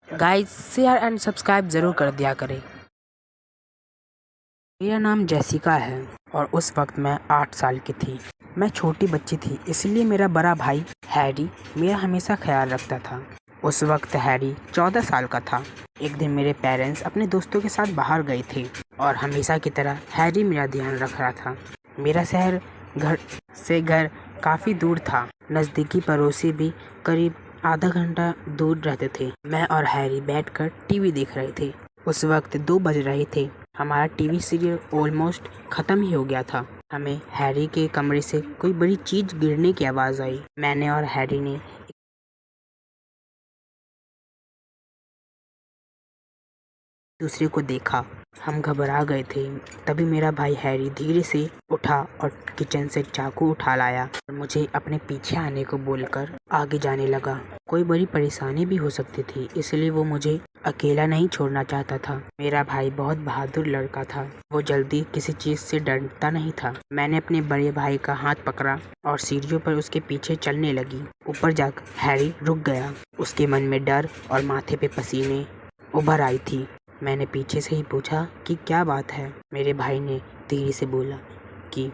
Guys share and subscribe ज़रूर कर दिया करें। मेरा नाम जेसिका है और उस वक्त मैं 8 साल की थी। मैं छोटी बच्ची थी, इसलिए मेरा बड़ा भाई हैरी मेरा हमेशा ख्याल रखता था। उस वक्त हैरी 14 साल का था। एक दिन मेरे पेरेंट्स अपने दोस्तों के साथ बाहर गए थे और हमेशा की तरह हैरी मेरा ध्यान रख रहा था। मेरा शहर घर काफ़ी दूर था। नज़दीकी पड़ोसी भी करीब आधा घंटा दूर रहते थे। मैं और हैरी बैठकर टीवी देख रहे थे। उस वक्त 2 बज रहे थे। हमारा टीवी सीरियल ऑलमोस्ट ख़त्म ही हो गया था। हमें हैरी के कमरे से कोई बड़ी चीज़ गिरने की आवाज़ आई। मैंने और हैरी ने दूसरे को देखा। हम घबरा गए थे। तभी मेरा भाई हैरी धीरे से उठा और किचन से चाकू उठा लाया और मुझे अपने पीछे आने को बोलकर आगे जाने लगा। कोई बड़ी परेशानी भी हो सकती थी, इसलिए वो मुझे अकेला नहीं छोड़ना चाहता था। मेरा भाई बहुत बहादुर लड़का था। वो जल्दी किसी चीज से डरता नहीं था। मैंने अपने बड़े भाई का हाथ पकड़ा और सीढ़ियों पर उसके पीछे चलने लगी। ऊपर जाकर हैरी रुक गया। उसके मन में डर और माथे पे पसीने उभर आई थी। मैंने पीछे से ही पूछा कि क्या बात है। मेरे भाई ने धीरे से बोला कि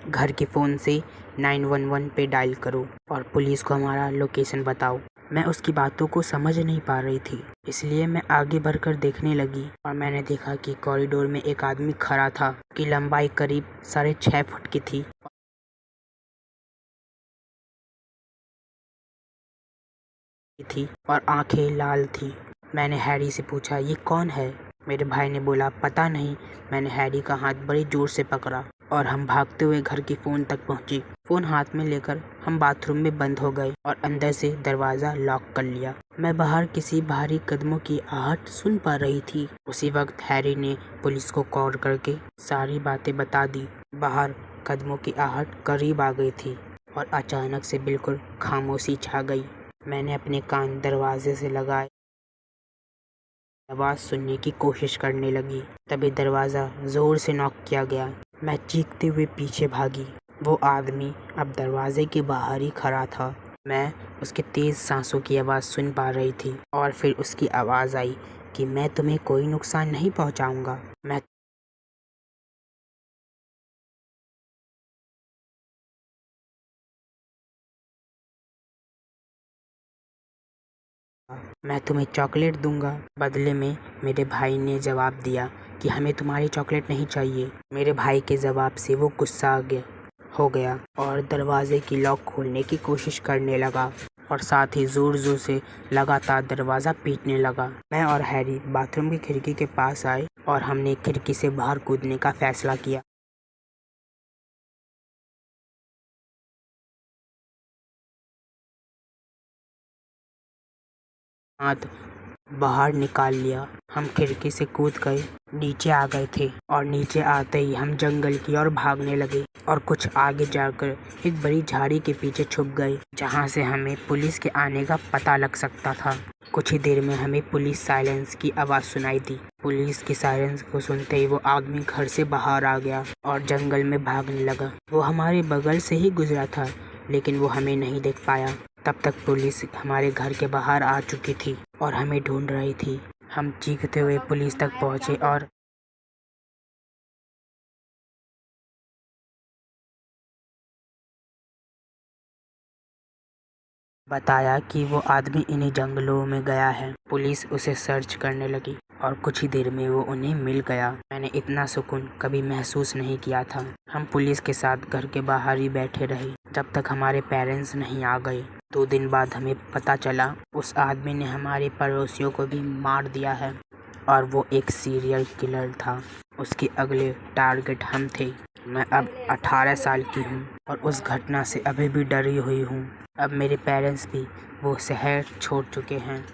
घर के फ़ोन से 911 पे डायल करो और पुलिस को हमारा लोकेशन बताओ। मैं उसकी बातों को समझ नहीं पा रही थी, इसलिए मैं आगे बढ़कर देखने लगी और मैंने देखा कि कॉरिडोर में एक आदमी खड़ा था कि लंबाई करीब 6.5 फुट की थी और आंखें लाल थी। मैंने हैरी से पूछा, ये कौन है? मेरे भाई ने बोला, पता नहीं। मैंने हैरी का हाथ बड़ी जोर से पकड़ा और हम भागते हुए घर की फ़ोन तक पहुंचे। फ़ोन हाथ में लेकर हम बाथरूम में बंद हो गए और अंदर से दरवाज़ा लॉक कर लिया। मैं बाहर किसी भारी कदमों की आहट सुन पा रही थी। उसी वक्त हैरी ने पुलिस को कॉल करके सारी बातें बता दी। बाहर कदमों की आहट करीब आ गई थी और अचानक से बिल्कुल खामोशी छा गई। मैंने अपने कान दरवाजे से लगाए, आवाज़ सुनने की कोशिश करने लगी। तभी दरवाज़ा ज़ोर से नॉक किया गया। मैं चीखते हुए पीछे भागी। वो आदमी अब दरवाजे के बाहर ही खड़ा था। मैं उसके तेज़ सांसों की आवाज़ सुन पा रही थी और फिर उसकी आवाज़ आई कि मैं तुम्हें कोई नुकसान नहीं पहुंचाऊंगा। मैं तुम्हें चॉकलेट दूंगा। बदले में मेरे भाई ने जवाब दिया कि हमें तुम्हारी चॉकलेट नहीं चाहिए। मेरे भाई के जवाब से वो गुस्सा हो गया और दरवाजे की लॉक खोलने की कोशिश करने लगा और साथ ही जोर जोर से लगातार दरवाज़ा पीटने लगा। मैं और हैरी बाथरूम की खिड़की के पास आए और हमने खिड़की से बाहर कूदने का फैसला किया। हाथ बाहर निकाल लिया। हम खिड़की से कूद गए, नीचे आ गए थे और नीचे आते ही हम जंगल की ओर भागने लगे और कुछ आगे जाकर एक बड़ी झाड़ी के पीछे छुप गए, जहां से हमें पुलिस के आने का पता लग सकता था। कुछ ही देर में हमें पुलिस साइरेंस की आवाज़ सुनाई दी। पुलिस की साइरेंस को सुनते ही वो आदमी घर से बाहर आ गया और जंगल में भागने लगा। वो हमारे बगल से ही गुजरा था, लेकिन वो हमें नहीं देख पाया। तब तक पुलिस हमारे घर के बाहर आ चुकी थी और हमें ढूंढ रही थी। हम चीखते हुए पुलिस तक पहुंचे और बताया कि वो आदमी इन्हीं जंगलों में गया है। पुलिस उसे सर्च करने लगी और कुछ ही देर में वो उन्हें मिल गया। मैंने इतना सुकून कभी महसूस नहीं किया था। हम पुलिस के साथ घर के बाहर ही बैठे रहे जब तक हमारे पेरेंट्स नहीं आ गए। 2 दिन बाद हमें पता चला उस आदमी ने हमारे पड़ोसियों को भी मार दिया है और वो एक सीरियल किलर था। उसके अगले टारगेट हम थे। मैं अब 18 साल की हूँ और उस घटना से अभी भी डरी हुई हूँ। अब मेरे पेरेंट्स भी वो शहर छोड़ चुके हैं।